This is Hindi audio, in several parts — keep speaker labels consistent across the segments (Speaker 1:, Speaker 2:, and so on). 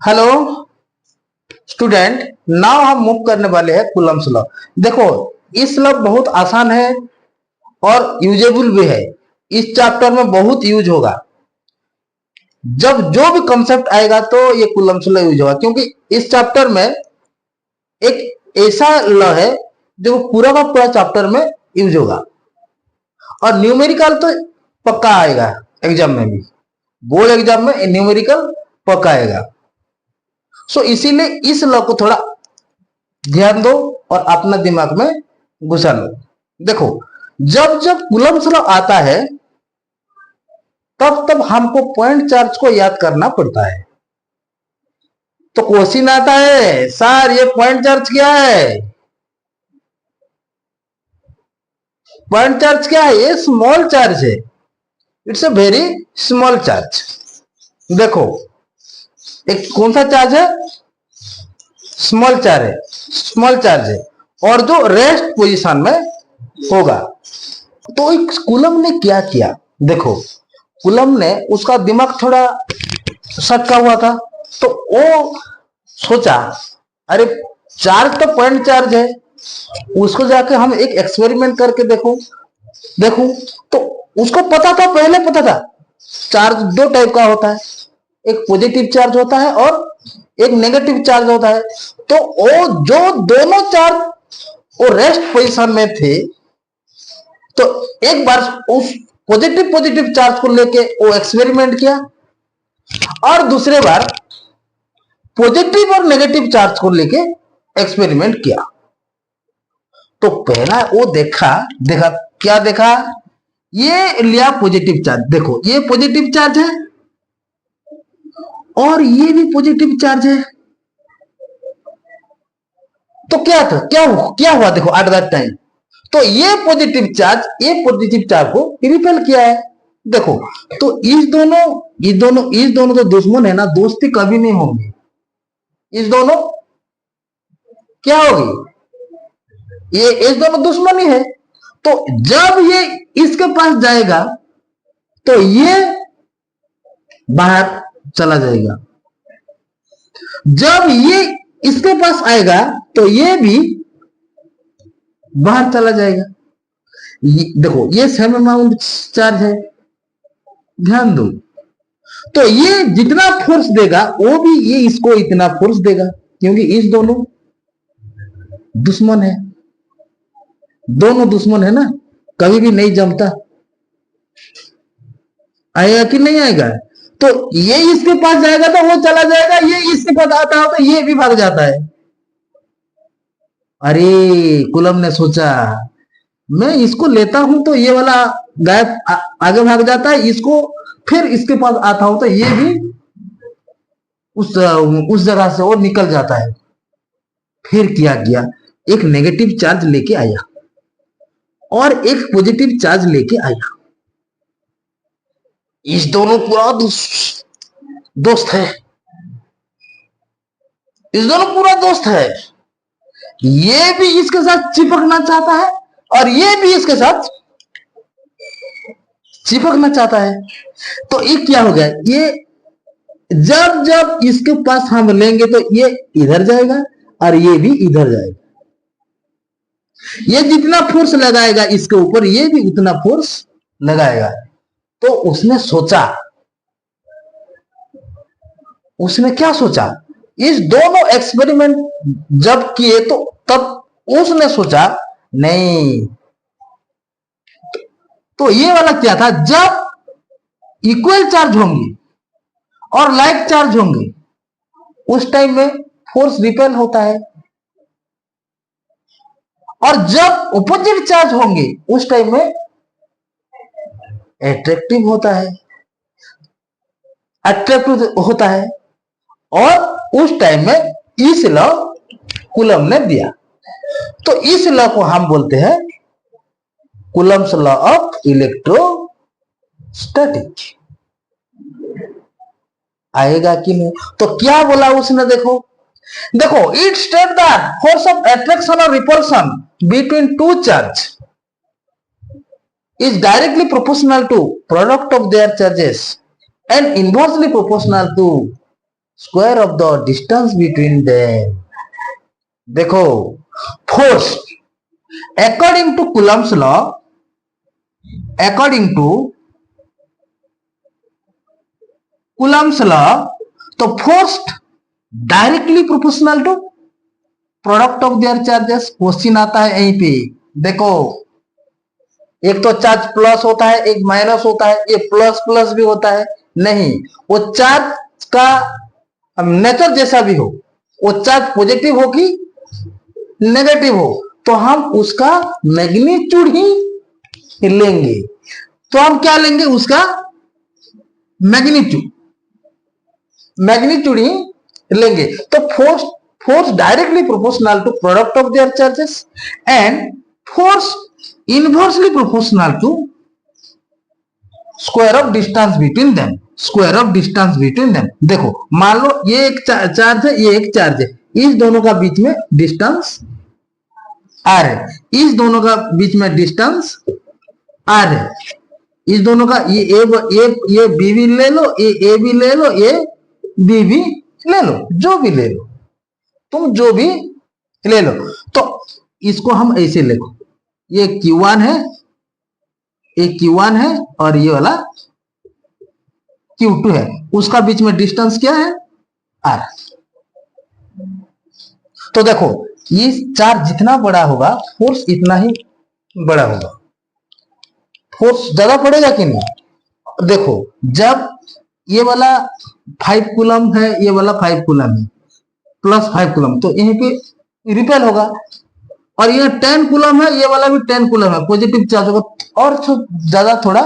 Speaker 1: हेलो स्टूडेंट, नाउ हम मूव करने वाले हैं कूलम्स लॉ। देखो, इस लॉ बहुत आसान है और यूजेबल भी है। इस चैप्टर में बहुत यूज होगा। जब जो भी कॉन्सेप्ट आएगा तो ये कूलम्स लॉ यूज होगा, क्योंकि इस चैप्टर में एक ऐसा लॉ है जो पूरा का पूरा चैप्टर में यूज होगा। और न्यूमेरिकल तो पक्का आएगा एग्जाम में भी, बोर्ड एग्जाम में न्यूमेरिकल पक्का आएगा। सो इसीलिए इस लॉ को थोड़ा ध्यान दो और अपना दिमाग में घुसा लो। देखो, जब जब कूलम्स लॉ आता है तब तब हमको पॉइंट चार्ज को याद करना पड़ता है। तो क्वेश्चन आता है, सर ये पॉइंट चार्ज क्या है? पॉइंट चार्ज क्या है? ये स्मॉल चार्ज है। It's a very small charge. देखो, एक कौन सा चार्ज है? स्मॉल चार्ज है, स्मॉल चार्ज है, और जो रेस्ट पोजीशन में होगा। तो एक कूलम ने क्या किया? देखो, कूलम ने उसका दिमाग थोड़ा सटका हुआ था, तो वो सोचा, अरे चार्ज तो पॉइंट चार्ज है, उसको जाके हम एक एक्सपेरिमेंट करके देखो। तो उसको पता था, पहले पता था चार्ज दो टाइप का होता है, एक पॉजिटिव चार्ज होता है और एक नेगेटिव चार्ज होता है। तो वो जो दोनों चार्ज वो रेस्ट पोजीशन में थे, तो एक बार उस पॉजिटिव चार्ज को लेके वो एक्सपेरिमेंट किया, और दूसरे बार पॉजिटिव और नेगेटिव चार्ज को लेके एक्सपेरिमेंट किया। तो पहला वो देखा क्या देखा? ये लिया पॉजिटिव चार्ज। देखो, ये पॉजिटिव चार्ज है और ये भी पॉजिटिव चार्ज है। तो क्या था, क्या हुआ? देखो, एट दैट टाइम तो ये पॉजिटिव चार्ज को रिपेल किया है। देखो, तो इस दोनों तो दुश्मन है ना, दोस्ती कभी नहीं होगी। इस दोनों क्या होगी? ये इस दोनों दुश्मनी है। तो जब ये इसके पास जाएगा तो ये बाहर चला जाएगा, जब ये इसके पास आएगा तो ये भी बाहर चला जाएगा। देखो, ये सेम अमाउंट चार्ज है, ध्यान दो। तो ये जितना फोर्स देगा वो भी ये इसको इतना फोर्स देगा, क्योंकि इस दोनों दुश्मन है। दोनों दुश्मन है ना, कभी भी नहीं जमता। आएगा कि नहीं आएगा? तो ये इसके पास जाएगा तो वो चला जाएगा, ये इसके पास आता हो तो ये भी भाग जाता है। अरे कूलम ने सोचा, मैं इसको लेता हूं तो ये वाला गायब आगे भाग जाता है, इसको फिर इसके पास आता हूं तो ये भी उस जगह से वो निकल जाता है। फिर क्या किया? एक नेगेटिव चार्ज लेके आया और एक पॉजिटिव चार्ज लेके आया। इस दोनों पूरा दोस्त है, इस दोनों पूरा दोस्त है। ये भी इसके साथ चिपकना चाहता है और ये भी इसके साथ चिपकना चाहता है। तो ये क्या हो गया? ये जब जब इसके पास हम लेंगे तो ये इधर जाएगा और ये भी इधर जाएगा। ये जितना फोर्स लगाएगा इसके ऊपर, ये भी उतना फोर्स लगाएगा। तो उसने क्या सोचा? इस दोनों एक्सपेरिमेंट जब किए तो तब उसने सोचा, नहीं, तो ये वाला क्या था? जब इक्वल चार्ज होंगे और लाइक चार्ज होंगे उस टाइम में फोर्स रिपेल होता है, और जब अपोजिट चार्ज होंगे उस टाइम में अट्रैक्टिव होता है। और उस टाइम में इस लॉ कूलम ने दिया। तो इस लॉ को हम बोलते हैं कूलम्स लॉ ऑफ इलेक्ट्रोस्टैटिक। आएगा कि नहीं? तो क्या बोला उसने? देखो, it state that force of attraction और repulsion between two charge is directly proportional to product of their charges and inversely proportional to square of the distance between them. देखो force according to Coulomb's law, according to Coulomb's law, तो force directly proportional to product of their charges. Question आता है यहीं पे, देखो एक तो चार्ज प्लस होता है, एक माइनस होता है, ये प्लस प्लस भी होता है। नहीं, वो चार्ज का नेचर जैसा भी हो, वो चार्ज पॉजिटिव हो कि नेगेटिव हो, तो हम उसका मैग्नीट्यूड ही लेंगे। तो हम क्या लेंगे, उसका मैग्नीट्यूड, मैग्नीट्यूड ही लेंगे। तो force directly proportional to product of their charges and force inversely proportional to square of distance between them, square of distance between them. देखो मान लो ये एक चार्ज है, ये एक चार्ज है, इस दोनों का बीच में डिस्टेंस आर है, इस दोनों का बीच में डिस्टेंस आर है, इस दोनों का ये बी भी ले लो, ये भी ले लो, ये बी भी ले लो, जो भी ले लो, तुम जो भी ले लो। तो इसको हम ऐसे लिखो, ये Q1 है, ये Q1 है और ये वाला Q2 है, उसका बीच में डिस्टेंस क्या है, R। तो देखो ये चार्ज जितना बड़ा होगा फोर्स इतना ही बड़ा होगा। फोर्स ज्यादा पड़ेगा कि नहीं? देखो जब ये वाला 5 कूलम है, ये वाला 5 कूलम है, प्लस 5 कूलम, तो यहीं पे रिपेल होगा। और ये 10 कूलम है, ये वाला भी 10 कूलम है, पॉजिटिव चार्ज होगा और ज्यादा थोड़ा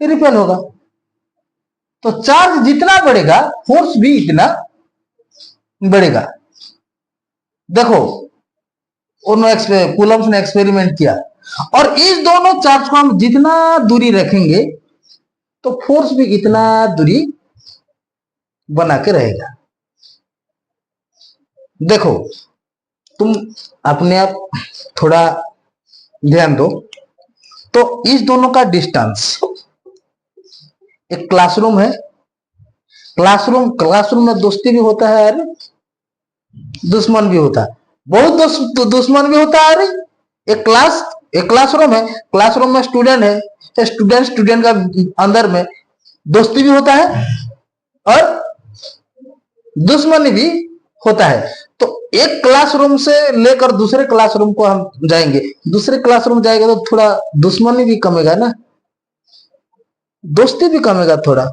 Speaker 1: रिपेल होगा। तो चार्ज जितना बढ़ेगा फोर्स भी इतना बढ़ेगा। देखो कूलम्स ने एक्सपेरिमेंट किया, और इस दोनों चार्ज को हम जितना दूरी रखेंगे तो फोर्स भी इतना दूरी बना के रहेगा। देखो तुम अपने आप थोड़ा ध्यान दो, तो इस दोनों का डिस्टेंस, एक क्लासरूम है, क्लासरूम में दोस्ती भी होता है, अरे दुश्मन भी होता है, बहुत दुश्मन भी होता है। अरे एक क्लासरूम है, क्लासरूम में स्टूडेंट है, स्टूडेंट का अंदर में दोस्ती भी होता है और दुश्मनी भी होता है। तो एक क्लासरूम से लेकर दूसरे क्लासरूम को हम जाएंगे, दूसरे क्लासरूम जाएंगे तो थोड़ा दुश्मनी भी कमेगा ना, दोस्ती भी कमेगा थोड़ा।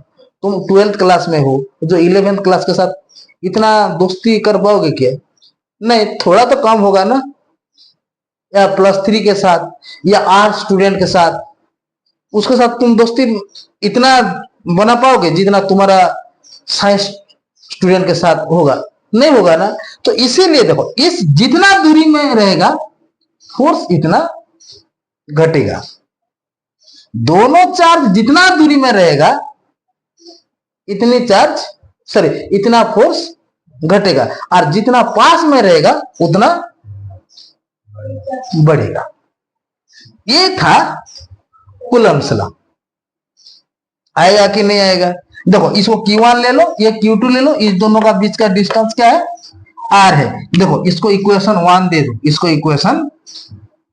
Speaker 1: तुम 12th क्लास में हो, जो 11th क्लास के साथ इतना दोस्ती कर पाओगे क्या? नहीं, थोड़ा तो कम होगा ना। या +3 के साथ या आर्ट स्टूडेंट के साथ, उसके साथ तुम दोस्ती इतना बना पाओगे जितना तुम्हारा साइंस स्टूडेंट के साथ होगा? नहीं होगा ना। तो इसीलिए देखो, इस जितना दूरी में रहेगा फोर्स इतना घटेगा, दोनों चार्ज जितना दूरी में रहेगा इतना फोर्स घटेगा, और जितना पास में रहेगा उतना बढ़ेगा। ये था कूलम्स लॉ। आएगा कि नहीं आएगा? देखो इसको Q1 ले लो, ये Q2 ले लो, इस दोनों का बीच का डिस्टेंस क्या है, R है। देखो इसको इक्वेशन 1 दे दो, इसको इक्वेशन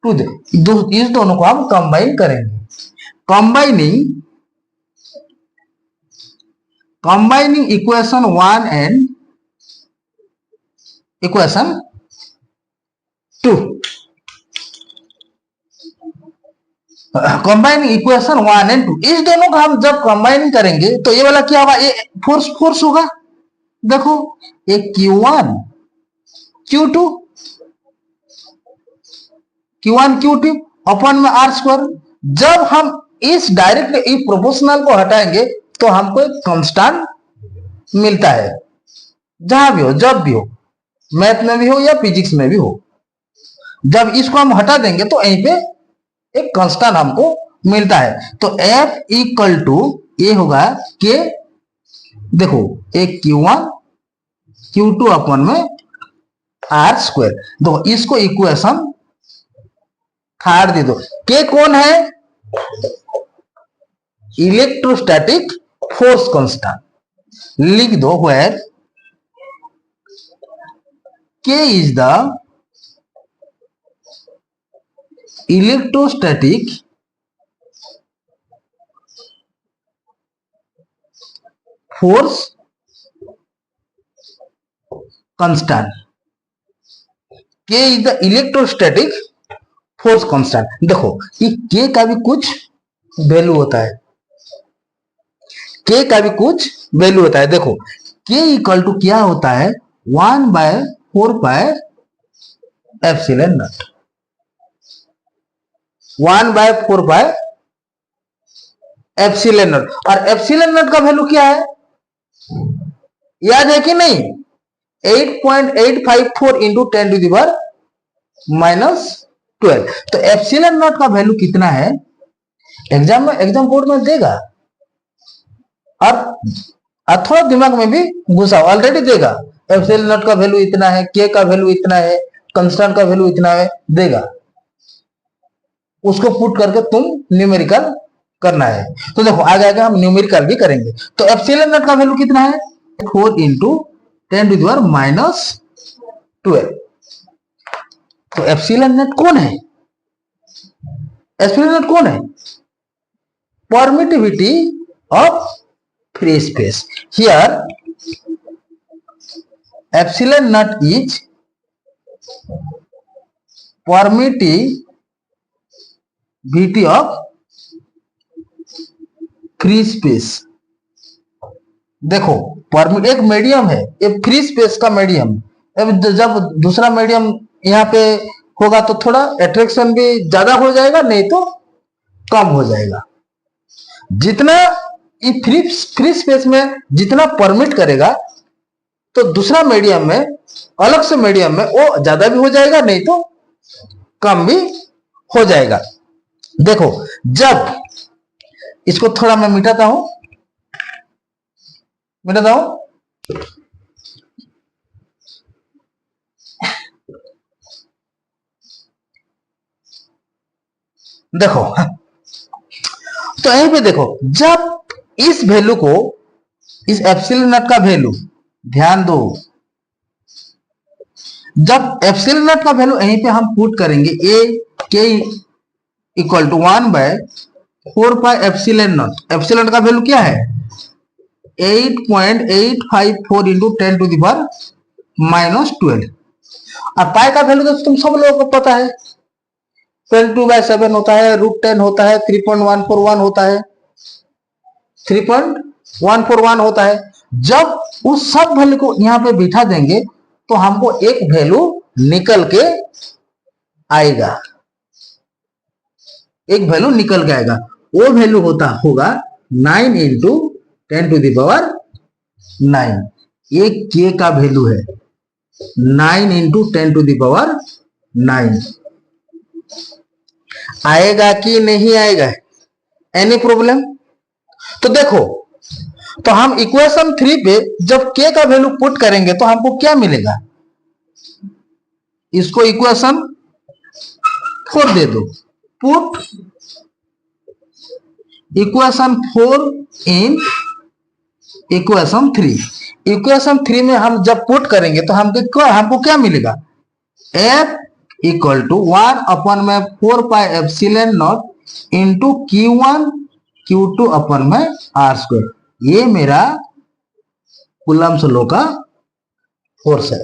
Speaker 1: 2 दे दो, इस दोनों को हम कंबाइन करेंगे। Combining equation 1 and equation 2, combining equation 1 and 2, इस दोनों का हम जब कंबाइन करेंगे तो ये वाला क्या होगा, ये फोर्स होगा। देखो ये Q1 Q2 अपन में R²। जब हम इस डायरेक्ट प्रोपोर्शनल को हटाएंगे तो हमको एक कांस्टेंट मिलता है, जहां भी हो, जब भी हो, मैथ में भी हो या फिजिक्स में भी हो। जब इसको हम हटा देंगे तो यहीं पे एक कांस्टेंट हमको मिलता है। तो F इक्वल टू ये होगा कि देखो एक Q1 Q2 अपन में R²। तो इसको इक्वेशन 3 दे दो। के कौन है? Electrostatic force constant. लिख दो where K is the electrostatic force constant. K is the electrostatic force constant. देखो ये K का भी कुछ वैल्यू होता है, K का भी कुछ वैल्यू होता है. देखो K इक्वल टू क्या होता है 1/4 pi epsilon not. 1/4 pi epsilon not. और एप्सिलॉन नॉट का वैल्यू क्या है याद है कि नहीं? 8.854 इंटू 10 टू द पावर -12. तो एप्सिलॉन नॉट का वैल्यू कितना है एग्जाम बोर्ड में देगा. और थोड़ा दिमाग में भी घुसाओ, ऑलरेडी देगा. एप्सिलॉन नॉट का वैल्यू इतना है, के का वैल्यू इतना है, कांस्टेंट का वैल्यू इतना है, देगा. उसको पुट करके तुम न्यूमेरिकल करना है. तो देखो आगे हम न्यूमेरिकल भी करेंगे. तो एप्सिलॉन नॉट का वैल्यू कितना है 4 इंटू 10 टू द पावर -12. तो एप्सिलॉन नॉट कौन है? एप्सिलॉन नॉट कौन है? Permittivity of free space. Here epsilon not is permittivity of free space. देखो एक मीडियम है, ये फ्री स्पेस का मीडियम. अब जब दूसरा मीडियम यहाँ पे होगा तो थोड़ा अट्रैक्शन भी ज्यादा हो जाएगा, नहीं तो कम हो जाएगा. जितना ये फ्री स्पेस में जितना परमिट करेगा तो दूसरा मीडियम में, अलग से मीडियम में वो ज्यादा भी हो जाएगा, नहीं तो कम भी हो जाएगा. देखो जब इसको थोड़ा मैं मिटाता हूं. देखो तो यहीं पे देखो जब इस वैल्यू को, इस एप्सिलॉन नॉट का वैल्यू ध्यान दो, जब एप्सिलॉन नॉट का वैल्यू यहीं पे हम पुट करेंगे ए K equal to 1/4 pi epsilon naught. Epsilon का वैल्यू क्या है 8.854 इंटू 10 टू द पावर -12. और पाई का वैल्यू तो तुम सब लोगों को पता है 22/7 होता है, √10 होता है, 3.141 होता है, 3.141 होता है. जब उस सब वैल्यू को यहां पे बिठा देंगे तो हमको एक वैल्यू निकल के आएगा, एक वैल्यू निकल के आएगा. वो वैल्यू होगा 9 इंटू 10 टू द पावर 9. ये के का वैल्यू है 9 इंटू 10 टू द पावर 9. आएगा कि नहीं आएगा? Any problem? तो देखो तो हम इक्वेशन 3 पे जब के का वैल्यू पुट करेंगे तो हमको क्या मिलेगा, इसको इक्वेशन 4 दे दो. Put equation 4 in equation 3. Equation 3 में हम जब पुट करेंगे तो हमको क्या मिलेगा F equal to 1/4 pi epsilon naught into Q1 Q2 अपन में R². ये मेरा कूलम्ब्स लॉ का फोर्स है,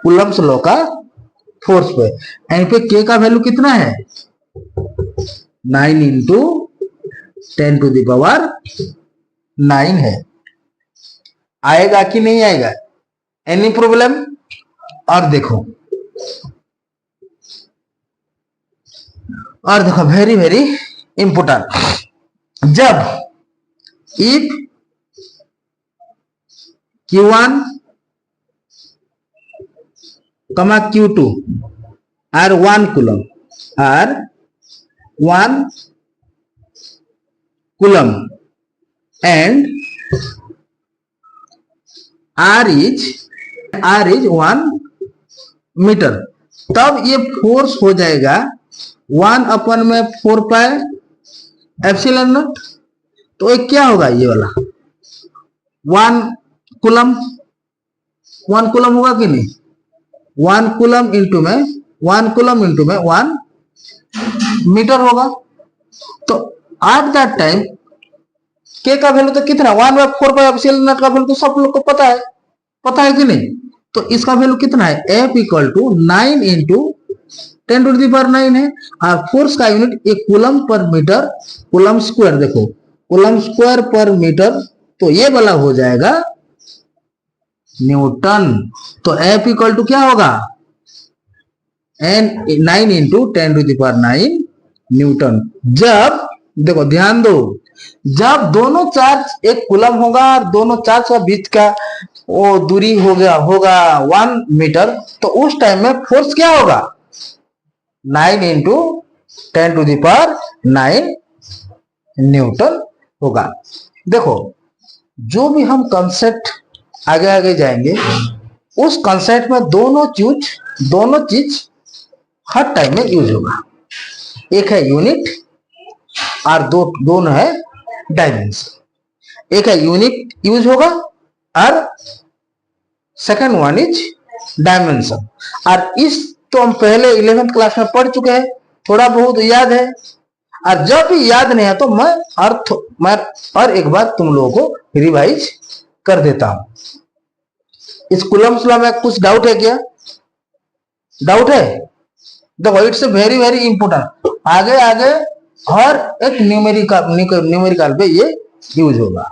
Speaker 1: कूलम्ब्स लॉ का फोर्स पे. यहीं पे के का वैल्यू कितना है 9 इंटू 10 टू द पावर 9 है. आएगा कि नहीं आएगा? Any problem? और देखो वेरी वेरी इंपोर्टेंट. जब if Q1 Q2 are 1 coulomb and R is 1 metre, तब ये फोर्स हो जाएगा 1/4 पाई एप्सिलॉन नॉट. तो ये क्या होगा ये वाला 1 कूलम्ब 1 कूलम होगा कि नहीं? 1 कूलम इंटू में 1 मीटर होगा। तो एट दैट टाइम के का वैल्यू तो कितना 1/4 का वैल्यू तो सब लोग को पता है कि नहीं? तो इसका वैल्यू कितना है? F इक्वल टू 9 इंटू 10⁻⁹ है। और फोर्स का यूनिट एक coulomb per metre, coulomb square, देखो कूलम स्क्वायर पर मीटर, तो ये वाला हो जाएगा न्यूटन। तो F इक्वल टू क्या होगा? 9 इंटू 10⁹ न्यूटन। जब देखो ध्यान दो, जब दोनों चार्ज एक कूलम होगा और दोनों चार्ज का बीच का वो दूरी होगा 1 मीटर, तो उस टाइम में फोर्स क्या होगा? 9 इंटू 10⁹ न्यूटन होगा। देखो जो भी हम कंसेप्ट आगे जाएंगे, उस कंसेप्ट में दोनों चीज हर टाइम में यूज होगा। एक है यूनिट और दोनों है डायमेंशन। एक है यूनिट यूज होगा और सेकंड वन इज डायमेंशन। और इस तो हम पहले 11th क्लास में पढ़ चुके हैं, थोड़ा बहुत याद है। और जब भी याद नहीं है तो मैं और एक बार तुम लोगों को रिवाइज कर देता हूं। इस कूलम्स लॉ में कुछ डाउट है क्या? डाउट है? देखो इट्स वेरी वेरी इंपोर्टेंट। आगे हर एक न्यूमेरिकल पे ये यूज होगा।